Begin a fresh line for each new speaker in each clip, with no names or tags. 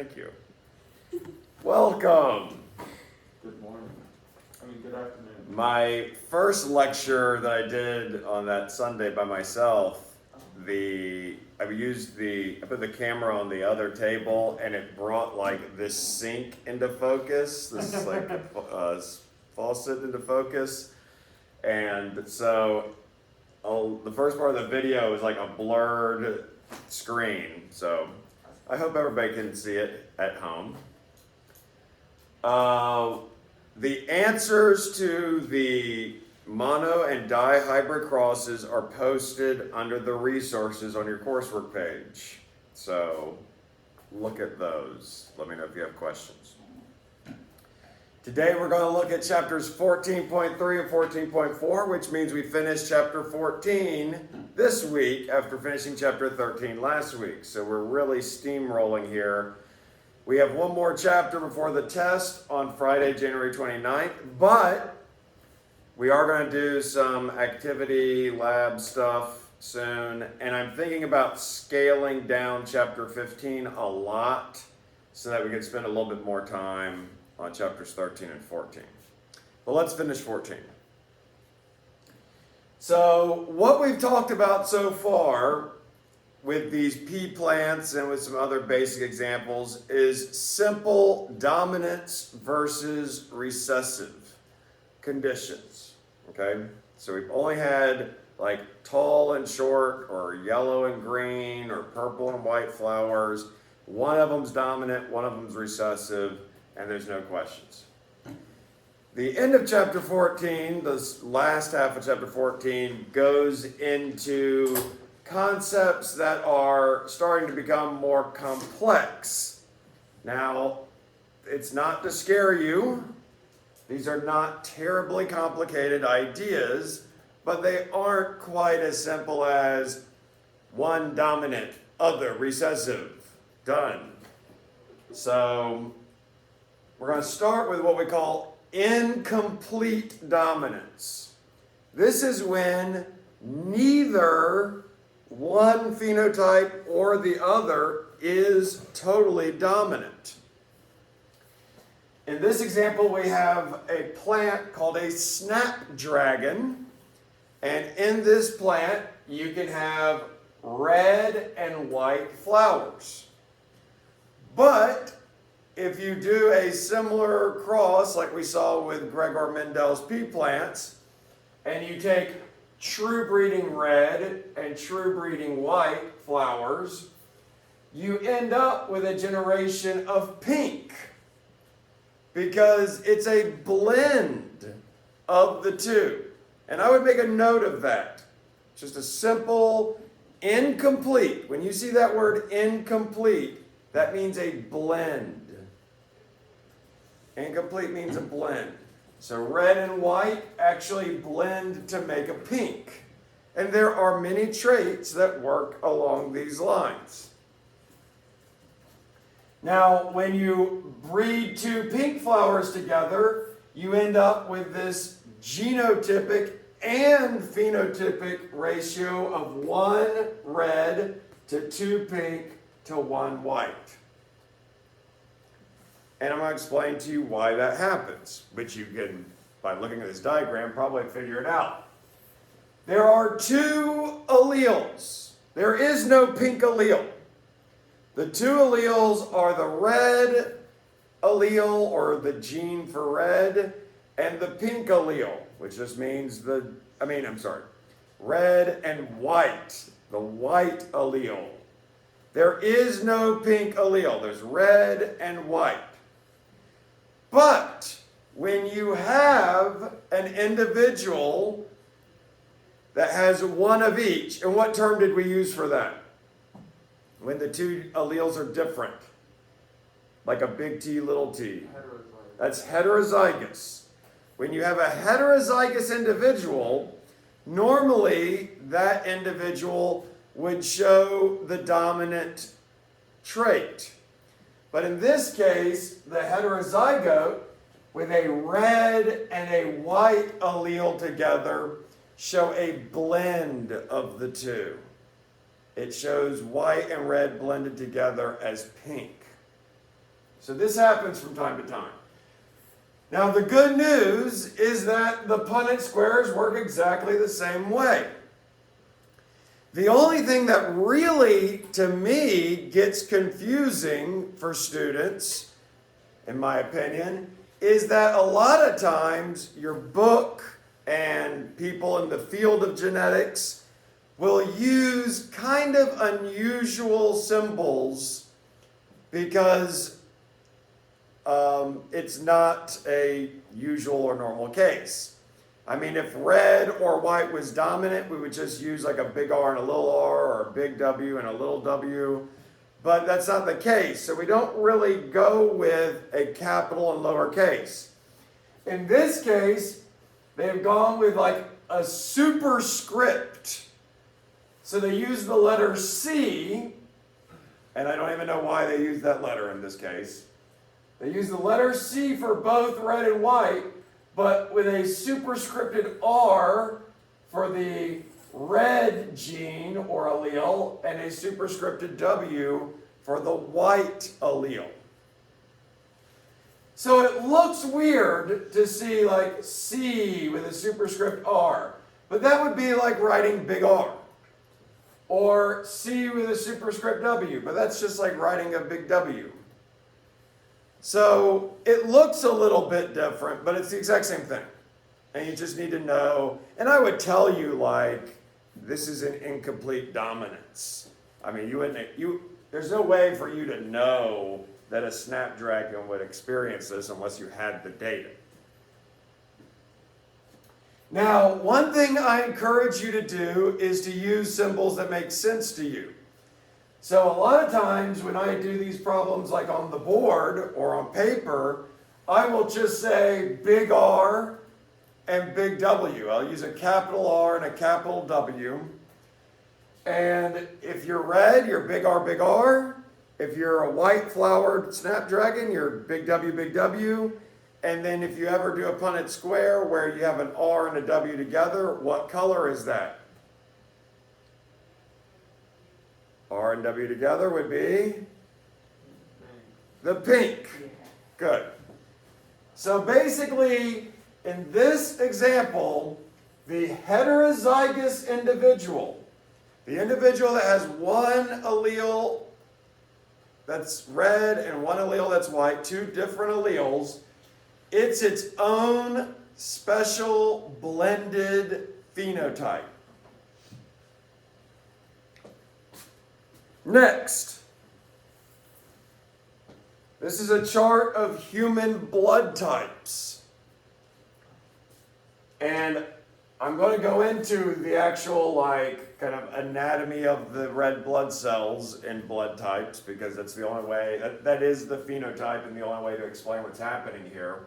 Thank you. Welcome.
Good morning. Good afternoon.
My first lecture that I did on that Sunday by myself, I put the camera on the other table and it brought like this sink into focus, this like faucet into focus. And so the first part of the video is like a blurred screen. So I hope everybody can see it at home. The answers to the mono and dihybrid crosses are posted under the resources on your coursework page. So look at those. Let me know if you have questions. Today we're going to look at chapters 14.3 and 14.4, which means we finished chapter 14 this week after finishing chapter 13 last week. So we're really steamrolling here. We have one more chapter before the test on Friday, January 29th, but we are going to do some activity lab stuff soon, and I'm thinking about scaling down chapter 15 a lot so that we can spend a little bit more time on chapters 13 and 14. But let's finish 14. So what we've talked about so far with these P plants and with some other basic examples is simple dominance versus recessive conditions, okay? So we've only had like tall and short or yellow and green or purple and white flowers. One of them's dominant, one of them's recessive, and there's no questions. The end of chapter 14, the last half of chapter 14, goes into concepts that are starting to become more complex. Now, it's not to scare you. These are not terribly complicated ideas, but they aren't quite as simple as one dominant, other recessive. Done. So, we're going to start with what we call incomplete dominance. This is when neither one phenotype or the other is totally dominant. In this example, we have a plant called a snapdragon. And in this plant, you can have red and white flowers. But if you do a similar cross like we saw with Gregor Mendel's pea plants, and you take true breeding red and true breeding white flowers, you end up with a generation of pink because it's a blend of the two. And I would make a note of that. Just a simple incomplete. When you see that word incomplete, that means a blend. Incomplete means a blend. So red and white actually blend to make a pink. And there are many traits that work along these lines. Now, when you breed two pink flowers together, you end up with this genotypic and phenotypic ratio of 1 red to 2 pink to 1 white. And I'm going to explain to you why that happens, which you can, by looking at this diagram, probably figure it out. There are 2 alleles. There is no pink allele. The 2 alleles are the red allele, or the gene for red, and the pink allele, which just means red and white, the white allele. There is no pink allele. There's red and white. But when you have an individual that has one of each, and what term did we use for that? When the 2 alleles are different, like a big T, little t.
Heterozygous.
That's heterozygous. When you have a heterozygous individual, normally that individual would show the dominant trait. But in this case, the heterozygote with a red and a white allele together show a blend of the 2. It shows white and red blended together as pink. So this happens from time to time. Now the good news is that the Punnett squares work exactly the same way. The only thing that really, to me, gets confusing for students, in my opinion, is that a lot of times your book and people in the field of genetics will use kind of unusual symbols because it's not a usual or normal case. I mean, if red or white was dominant, we would just use like a big R and a little r, or a big W and a little w. But that's not the case. So we don't really go with a capital and lowercase. In this case, they've gone with like a superscript. So they use the letter C, and I don't even know why they use that letter in this case. They use the letter C for both red and white, but with a superscripted R for the red gene or allele, and a superscripted W for the white allele. So it looks weird to see like C with a superscript R, but that would be like writing big R. Or C with a superscript W, but that's just like writing a big W. So it looks a little bit different, but it's the exact same thing. And you just need to know, and I would tell you like, this is an incomplete dominance. I mean, there's no way for you to know that a snapdragon would experience this unless you had the data. Now, one thing I encourage you to do is to use symbols that make sense to you. So a lot of times when I do these problems like on the board or on paper, I will just say big R and big W. I'll use a capital R and a capital W. And if you're red, you're big R, big R. If you're a white flowered snapdragon, you're big W, big W. And then if you ever do a Punnett square where you have an R and a W together, what color is that? R and W together would be the pink. Good. So basically, in this example, the heterozygous individual, the individual that has one allele that's red and one allele that's white, two different alleles, it's its own special blended phenotype. Next, this is a chart of human blood types. And I'm going to go into the actual kind of anatomy of the red blood cells in blood types because that's the only way, that is the phenotype and the only way to explain what's happening here.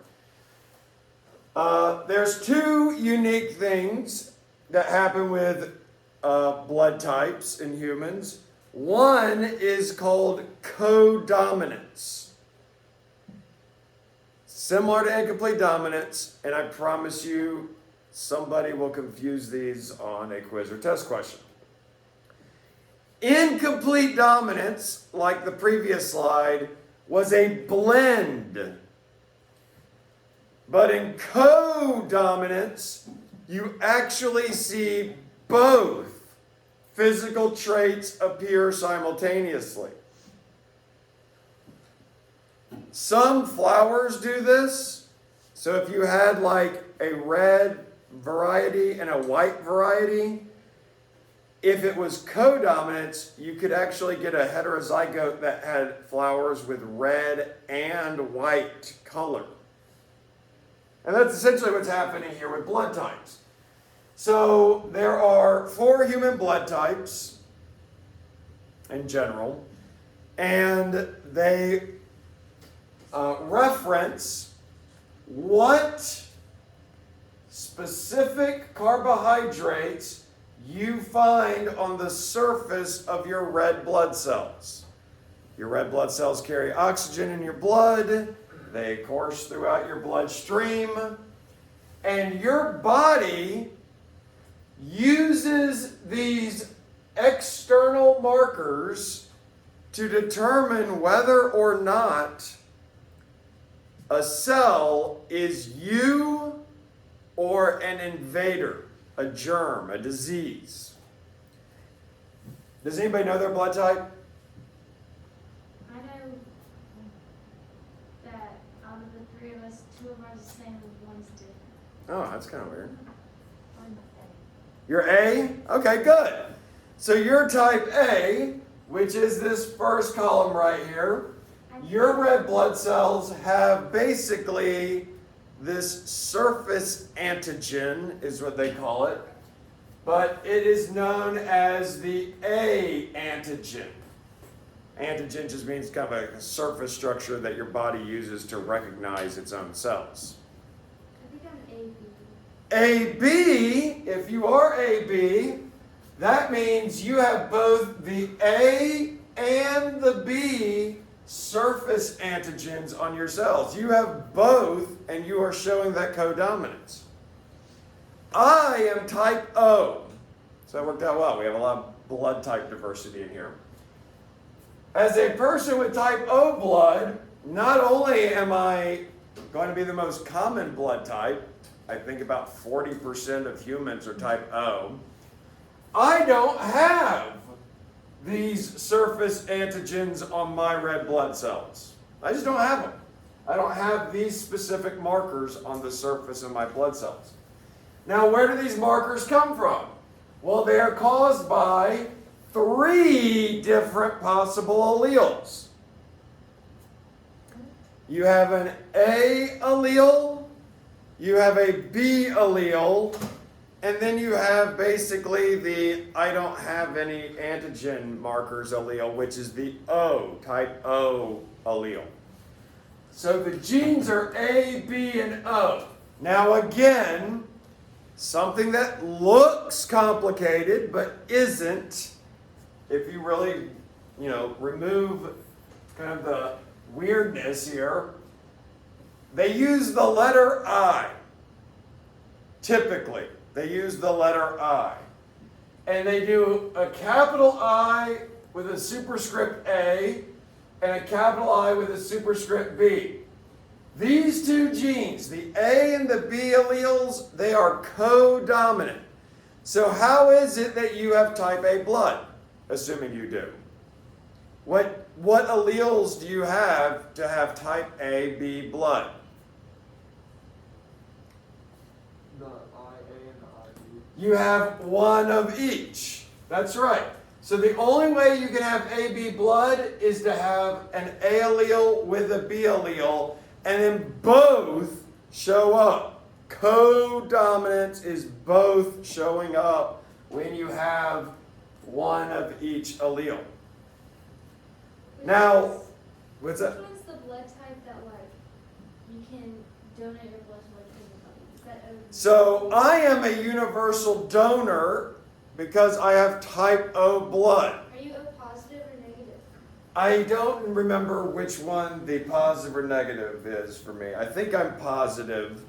There's two unique things that happen with blood types in humans. One is called codominance. Similar to incomplete dominance, and I promise you somebody will confuse these on a quiz or test question. Incomplete dominance, like the previous slide, was a blend. But in codominance, you actually see both physical traits appear simultaneously. Some flowers do this. So if you had like a red variety and a white variety, if it was codominance, you could actually get a heterozygote that had flowers with red and white color. And that's essentially what's happening here with blood types. So there are 4 human blood types in general, and they reference what specific carbohydrates you find on the surface of your red blood cells. Your red blood cells carry oxygen in your blood. They course throughout your bloodstream. And your body uses these external markers to determine whether or not a cell is you or an invader, a germ, a disease. Does anybody know their blood type?
I know that out of the three of us, two of ours are the same and one's different.
Oh, that's kind of weird.
I'm
You're A? Okay, good. So you're type A, which is this first column right here. Your red blood cells have basically this surface antigen, is what they call it, but it is known as the A antigen. Antigen just means kind of a surface structure that your body uses to recognize its own cells.
I think I'm AB.
AB, if you are AB, that means you have both the A and the B surface antigens on your cells. You have both, and you are showing that codominance. I am type O. So that worked out well. We have a lot of blood type diversity in here. As a person with type O blood, not only am I going to be the most common blood type, I think about 40% of humans are type O, I don't have these surface antigens on my red blood cells. I just don't have them. I don't have these specific markers on the surface of my blood cells. Now, where do these markers come from? Well, they are caused by 3 different possible alleles. You have an A allele, you have a B allele, and then you have basically the I don't have any antigen markers allele, which is the O, type O allele. So the genes are A, B, and O. Now again, something that looks complicated but isn't, if you really, remove kind of the weirdness here, they use the letter I, typically. They use the letter I. And they do a capital I with a superscript A and a capital I with a superscript B. These 2 genes, the A and the B alleles, they are codominant. So how is it that you have type A blood, assuming you do? What alleles do you have to have type A, B blood?
The IA and the IB.
You have one of each. That's right. So the only way you can have AB blood is to have an A allele with a B allele, and then both show up. Codominance is both showing up when you have one of each allele. Now, what's that?
Which one's the blood type that you can donate your blood to anybody? Is that O?
So I am a universal donor because I have type O blood.
Are you O positive or negative?
I don't remember which one the positive or negative is for me. I think I'm positive.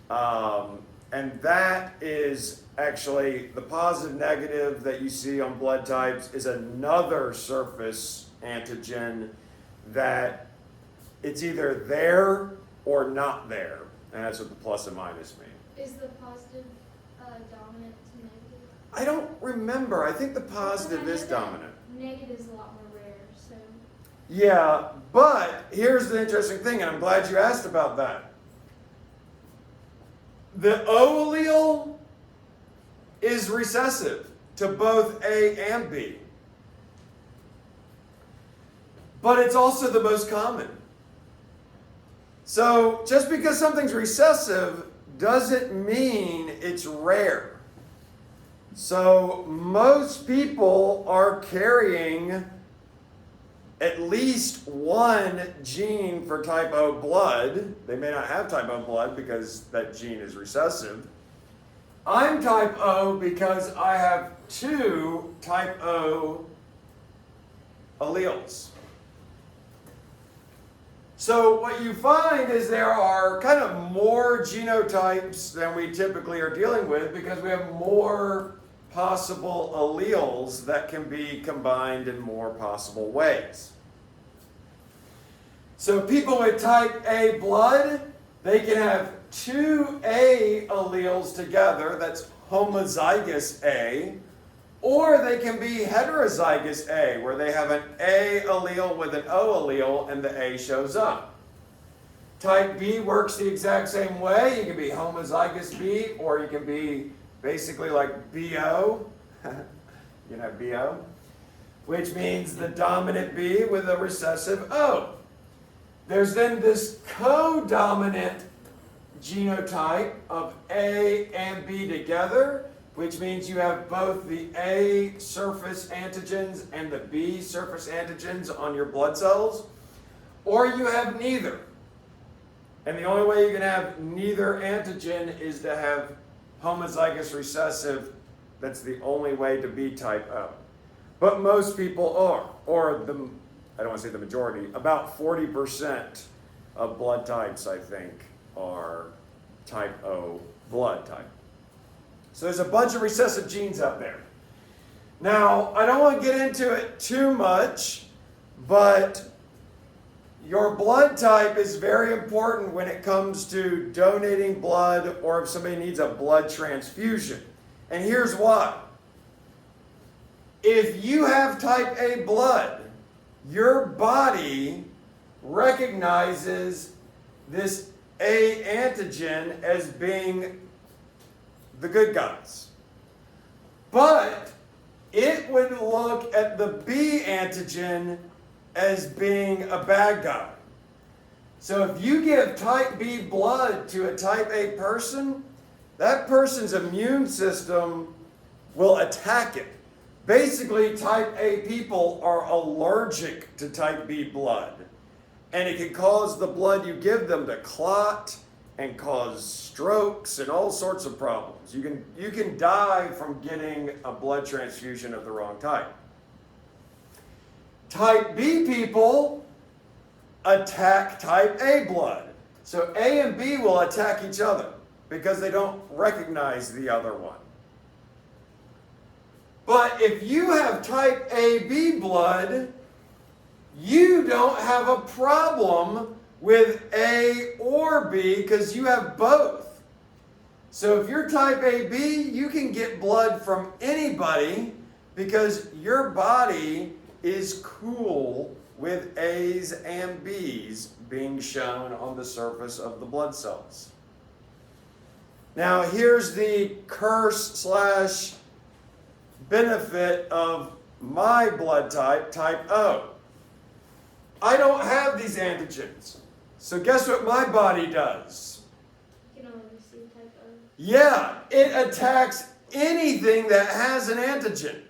And that is actually the positive negative that you see on blood types is another surface antigen that it's either there or not there. And that's what the plus and minus mean.
Is the positive dominant to negative?
I don't remember. I think the positive
I know
is
that
dominant.
Negative is a lot more rare, so.
Yeah, but here's the interesting thing, and I'm glad you asked about that. The O allele is recessive to both A and B. But it's also the most common. So just because something's recessive doesn't mean it's rare. So most people are carrying at least one gene for type O blood. They may not have type O blood because that gene is recessive. I'm type O because I have 2 type O alleles. So what you find is there are kind of more genotypes than we typically are dealing with because we have more possible alleles that can be combined in more possible ways. So people with type A blood, they can have two A alleles together, that's homozygous A, or they can be heterozygous A, where they have an A allele with an O allele and the A shows up. Type B works the exact same way. You can be homozygous B, or you can be basically like BO, you know, BO, which means the dominant B with a recessive O. There's then this co-dominant genotype of A and B together, which means you have both the A surface antigens and the B surface antigens on your blood cells, or you have neither. And the only way you can have neither antigen is to have homozygous recessive. That's the only way to be type O. But most people are, or I don't want to say the majority, about 40% of blood types, I think, are type O blood type. So there's a bunch of recessive genes out there. Now, I don't want to get into it too much, but your blood type is very important when it comes to donating blood or if somebody needs a blood transfusion. And here's why. If you have type A blood, your body recognizes this A antigen as being the good guys. But it would look at the B antigen as being a bad guy. So if you give type B blood to a type A person, that person's immune system will attack it. Basically, type A people are allergic to type B blood. And it can cause the blood you give them to clot and cause strokes and all sorts of problems. You can die from getting a blood transfusion of the wrong type. Type B people attack type A blood. So A and B will attack each other because they don't recognize the other one. But if you have type AB blood, you don't have a problem with A or B because you have both. So if you're type AB, you can get blood from anybody because your body is cool with A's and B's being shown on the surface of the blood cells. Now here's the curse / benefit of my blood type, type O. I don't have these antigens. So guess what my body does?
You can only receive type O.
Yeah, it attacks anything that has an antigen.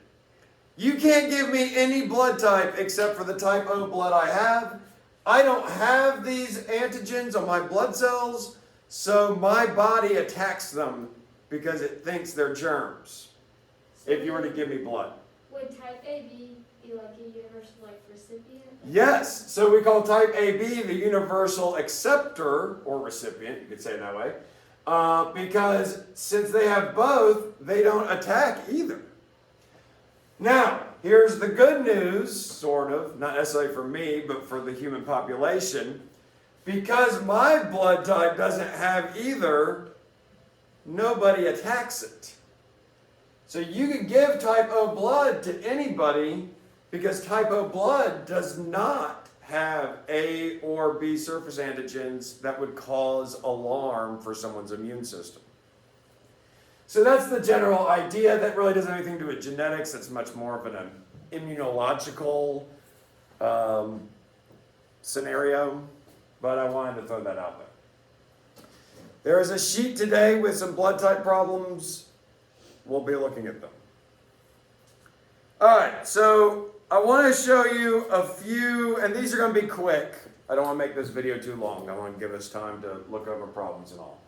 You can't give me any blood type except for the type O blood I have. I don't have these antigens on my blood cells, so my body attacks them because it thinks they're germs. If you were to give me blood.
Would type AB be like a universal recipient?
Yes, so we call type AB the universal acceptor or recipient, you could say it that way, because since they have both, they don't attack either. Now, here's the good news, sort of, not necessarily for me, but for the human population. Because my blood type doesn't have either, nobody attacks it. So you can give type O blood to anybody because type O blood does not have A or B surface antigens that would cause alarm for someone's immune system. So that's the general idea. That really doesn't have anything to do with genetics. It's much more of an immunological scenario, but I wanted to throw that out there. There is a sheet today with some blood type problems. We'll be looking at them. All right, so I want to show you a few, and these are going to be quick. I don't want to make this video too long. I want to give us time to look over problems and all.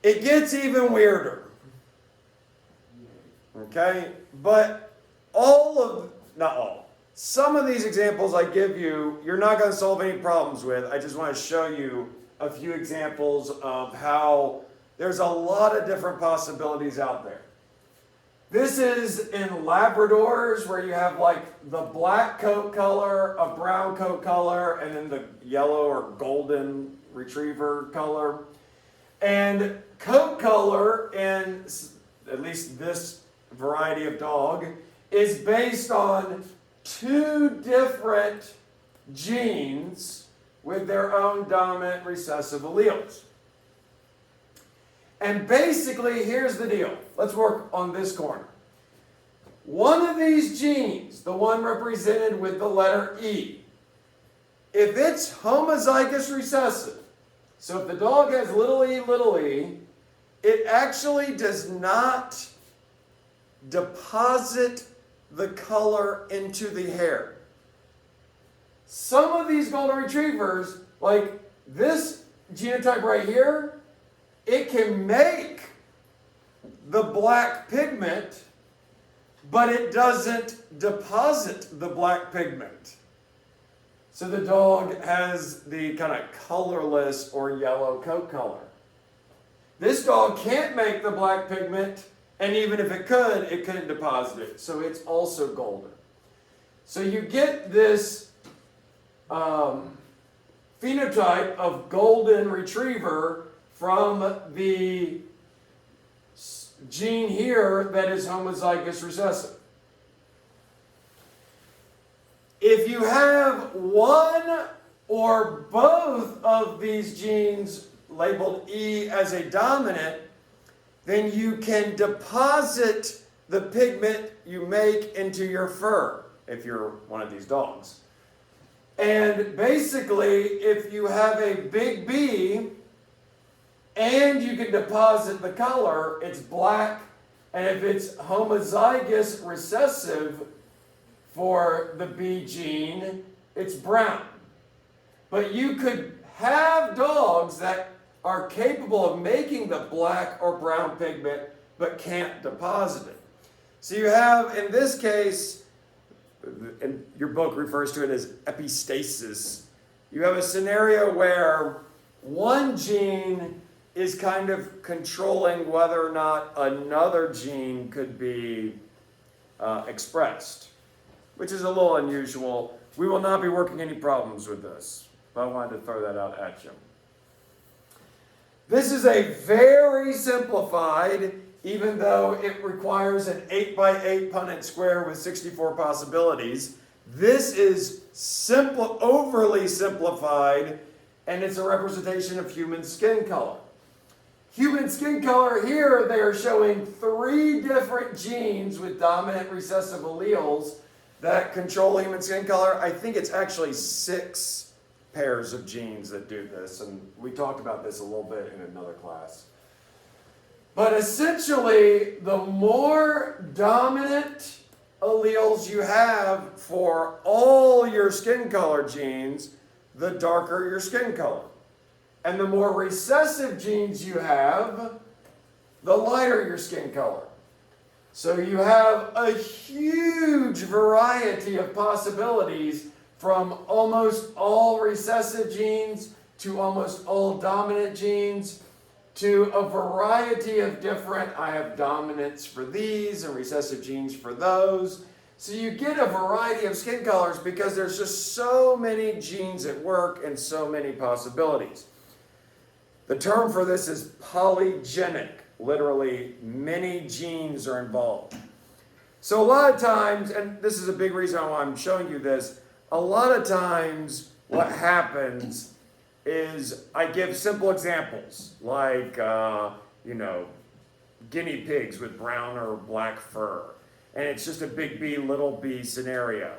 It gets even weirder. Okay? But some of these examples I give you, you're not going to solve any problems with. I just want to show you a few examples of how there's a lot of different possibilities out there. This is in Labradors where you have like the black coat color, a brown coat color, and then the yellow or golden retriever color. And coat color in at least this variety of dog is based on two different genes with their own dominant recessive alleles. And basically, here's the deal. Let's work on this corner. One of these genes, the one represented with the letter E, if it's homozygous recessive, so if the dog has little e, it actually does not deposit the color into the hair. Some of these golden retrievers, like this genotype right here, it can make the black pigment, but it doesn't deposit the black pigment. So the dog has the kind of colorless or yellow coat color. This dog can't make the black pigment, and even if it could, it couldn't deposit it. So it's also golden. So you get this phenotype of golden retriever from the gene here that is homozygous recessive. If you have one or both of these genes labeled E as a dominant, then you can deposit the pigment you make into your fur if you're one of these dogs. And basically, if you have a big B and you can deposit the color, it's black. And if it's homozygous recessive for the B gene, it's brown. But you could have dogs that are capable of making the black or brown pigment but can't deposit it. So you have, in this case, and your book refers to it as epistasis, you have a scenario where one gene is kind of controlling whether or not another gene could be expressed, which is a little unusual. We will not be working any problems with this, but I wanted to throw that out at you. This is a very simplified, even though it requires an 8x8 Punnett square with 64 possibilities. This is simple, overly simplified, and it's a representation of human skin color. Human skin color here, they are showing 3 different genes with dominant recessive alleles that control human skin color. I think it's actually 6 pairs of genes that do this, and we talked about this a little bit in another class. But essentially, the more dominant alleles you have for all your skin color genes, the darker your skin color. And the more recessive genes you have, the lighter your skin color. So you have a huge variety of possibilities from almost all recessive genes to almost all dominant genes to a variety of different, I have dominants for these and recessive genes for those. So you get a variety of skin colors because there's just so many genes at work and so many possibilities. The term for this is polygenic. Literally, many genes are involved. So a lot of times, and this is a big reason why I'm showing you this, a lot of times what happens is I give simple examples like, guinea pigs with brown or black fur. And it's just a big B, little b scenario.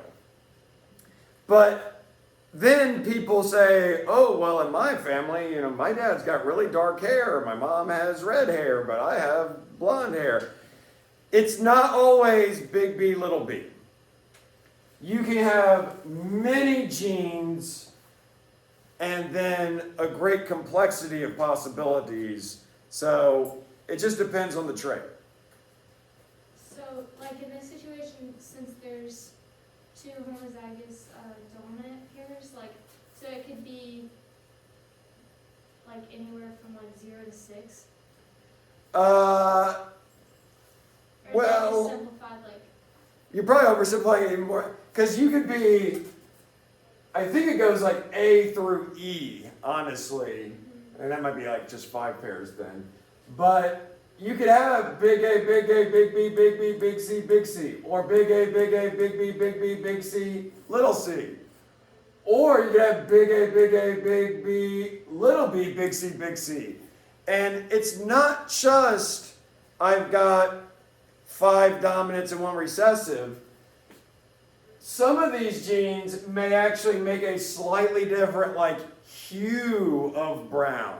But then people say, oh, well, in my family, my dad's got really dark hair. My mom has red hair, but I have blonde hair. It's not always big B, little b. You can have many genes and then a great complexity of possibilities. So it just depends on the trait.
So, like in this situation, since there's 2 homozygous dominant pairs, so it could be anywhere from 0 to 6. Or is that
Well-
just simplified, like,
You're probably oversimplifying it even more, because you could be, I think it goes like A through E, honestly, and that might be like just 5 pairs then. But you could have big A, big A, big B, big B, big C, big C, or big A, big A, big B, big B, big C, little c. Or you could have big A, big A, big B, little b, big C, big C. And it's not just I've got 5 dominants and 1 recessive. Some of these genes may actually make a slightly different like hue of brown.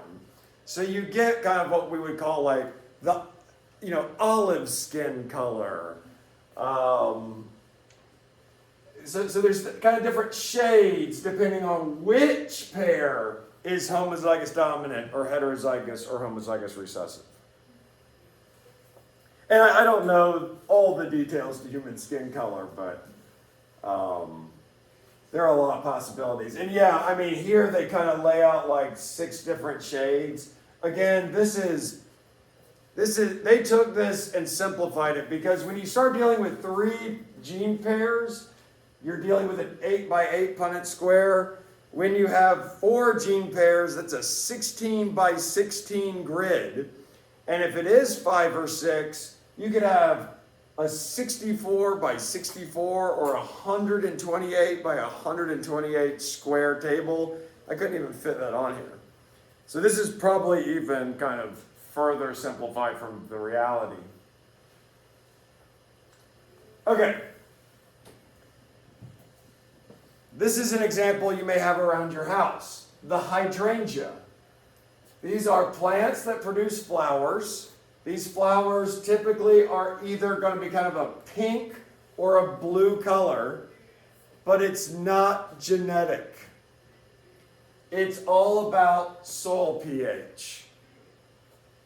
So you get kind of what we would call like the, olive skin color. So there's kind of different shades depending on which pair is homozygous dominant or heterozygous or homozygous recessive. And I don't know all the details to human skin color, but there are a lot of possibilities. And yeah, I mean, here they kind of lay out like 6 different shades. Again, they took this and simplified it, because when you start dealing with 3 gene pairs, you're dealing with an 8 by 8 Punnett square. When you have 4 gene pairs, that's a 16 by 16 grid. And if it is 5 or 6, you could have a 64 by 64 or 128 by 128 square table. I couldn't even fit that on here. So this is probably even kind of further simplified from the reality. Okay. This is an example you may have around your house. The hydrangea. These are plants that produce flowers. These flowers typically are either going to be kind of a pink or a blue color, but it's not genetic. It's all about soil pH.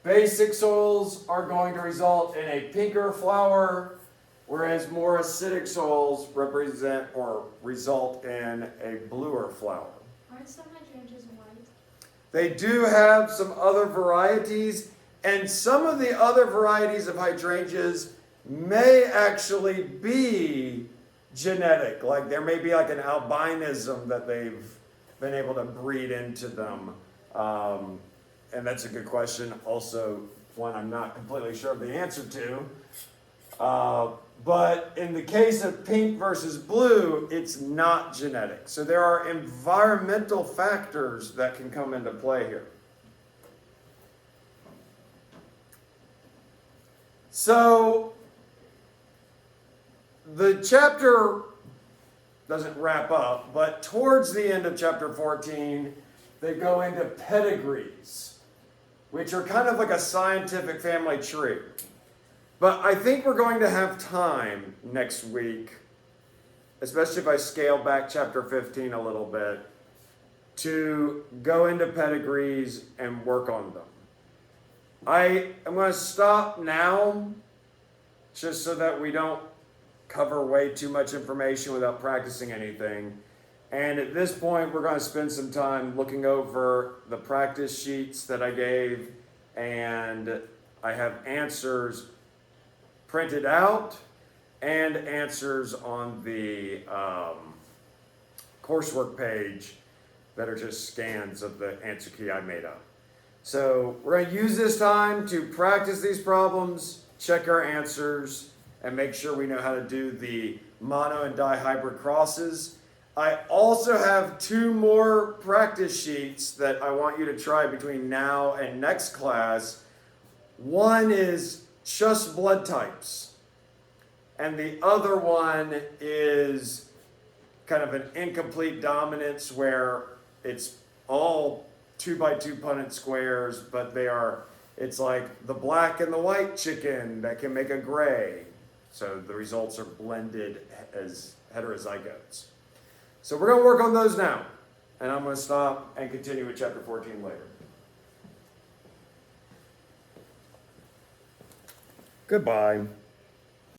Basic soils are going to result in a pinker flower, whereas more acidic soils represent or result in a bluer flower.
aren't some hydrangeas white?
They do have some other varieties, and some of the other varieties of hydrangeas may actually be genetic. Like there may be like an albinism that they've been able to breed into them. And that's a good question. Also, one I'm not completely sure of the answer to. But in the case of pink versus blue, it's not genetic. So there are environmental factors that can come into play here. So the chapter doesn't wrap up, but towards the end of chapter 14, they go into pedigrees, which are kind of like a scientific family tree. But I think we're going to have time next week, especially if I scale back chapter 15 a little bit, to go into pedigrees and work on them. I am going to stop now, just so that we don't cover way too much information without practicing anything. And at this point, we're going to spend some time looking over the practice sheets that I gave, and I have answers printed out and answers on the coursework page that are just scans of the answer key I made up. So we're going to use this time to practice these problems, check our answers, and make sure we know how to do the mono and dihybrid crosses. I also have 2 more practice sheets that I want you to try between now and next class. One is just blood types, and the other one is kind of an incomplete dominance where it's all 2 by 2 Punnett squares, but it's like the black and the white chicken that can make a gray. So the results are blended as heterozygotes. So we're going to work on those now, and I'm going to stop and continue with chapter 14 later. Goodbye.